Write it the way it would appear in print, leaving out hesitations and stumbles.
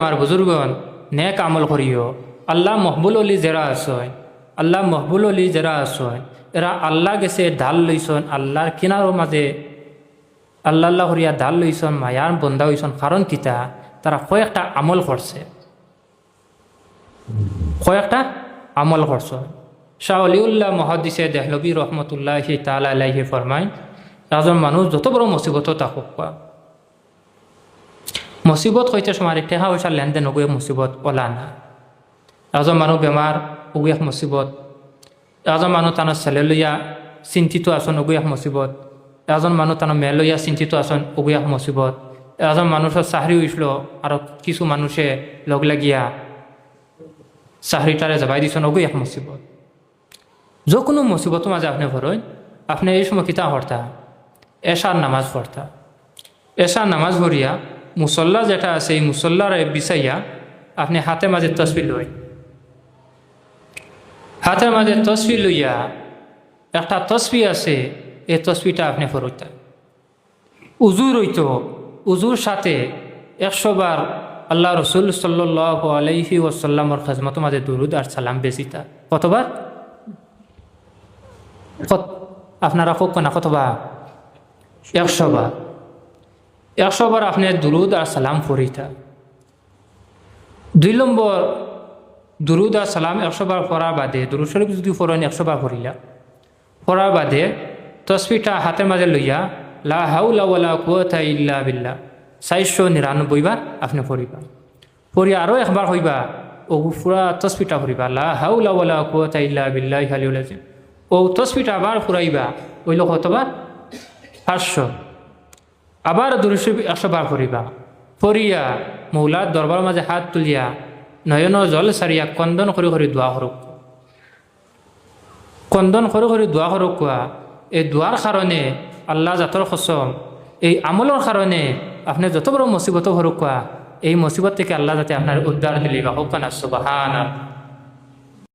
আমার বুজুর্গন নেক আমল করিও। আল্লাহ মহবুল অলি যারা আসয়, আল্লাহ মহবুল অলি যারা আসয়, এরা আল্লাহ গেছে ঢাল লইছন, আল্লাহর কিনারও মাঝে আল্লাহ আল্লাহ করিয়া ঢাল লইছন, মায়ার বন্ধা হইছন। কারণ কিতা, তারা কয়েকটা আমল করছে, কয়েকটা আমল করছে। শাহ অলিউল্লাহ মহাদিসে দেহলবী রহমতুল্লাহ তাআলা আলাইহি ফরমায়, একজন মানুষ যত বড় মুসিবত থাকুক, মুসিবত হইতে সময় টেকা পয়সার লেনদেন ওগুয়ে মুসিবত ওলা না। একজন মানুষ বেমার ওগুয়ে মুসিবত, একজন মানুষ তার ছেলে লইয়া চিন্তিত আসন ওগুয়ে মুসিবত, একজন মানুষ তার মেয়ে লইয়া চিন্তিত আসন ওগুয়ে মুসিবত, একজন মানুষের চাকরি হইছিল আর কিছু মানুষে লগ লাগিয়া চাকরিটারে জবাই দিছেন ওগুয়ে মুসিবত। যে কোনো মুসিবত মাঝে আপনি ভরই, আপনি এই সময় কিতা করতা, এশার নামাজ পড়তা। এশার নামাজ ভরিয়া মুসল্লা যেটা আছে এই মুসল্লার বিছাইয়া আপনি হাতে মাঝে তসবি লই, হাতের মাঝে তসবি লইয়া একটা তসবি আছে, এই তসবিটা আপনি ফরইতা। উজু রইত, উজুর সাথে 100 বার আল্লাহ রসুল সাল্লাল্লাহু আলাইহি ওয়াসাল্লামর খাজমত মাঝে দুরুদ আর সালাম বেশিতা। কতবার? আপনারা হোক না কতবার? 100 বার। 100 বার আপনি দুরুদ আর সালাম পড়িতা। 2 নম্বর, দুরুদ আর সালাম 100 বার পড়ার বাদে, দুরুদ শরীফ যদি পড়েন 100 বার পড়িলা, পড়ার বাদে তসবিটা হাতের মাঝে লইয়া লা হাওলা ওয়ালা কুওয়াতা ইল্লা বিল্লাহ 499 বার আপনি পড়িবা। পড়িয়া আরও একবার হইবা, ও পুরা তসবিটা পড়িবা, লা হাওলা ওয়ালা কুওয়াতা ইল্লা বিল্লাহ আলিয়্যিল আযীম। ও তসবিটা আবার ফুরাইবা, ওইল কতবার? 500। আবার দুরূদ শরীফ 100 বার পড়িবা। পড়িয়া মৌলার দরবার মাঝে হাত তুলিয়া নয়ন জল সারিয়া কন্দন করে করে দোয়া করুক, কন্দন করে করে দোয়া করুক। কোয়া এই দোয়ার কারণে আল্লাহ জাতর কসম, এই আমলের কারণে আপনি যত বড় মুসিবত হরুক, কোয়া এই মুসিবত থেকে আল্লাহ যাতে আপনার উদ্ধার দিলে বা হোক না সুবহানাল্লাহ।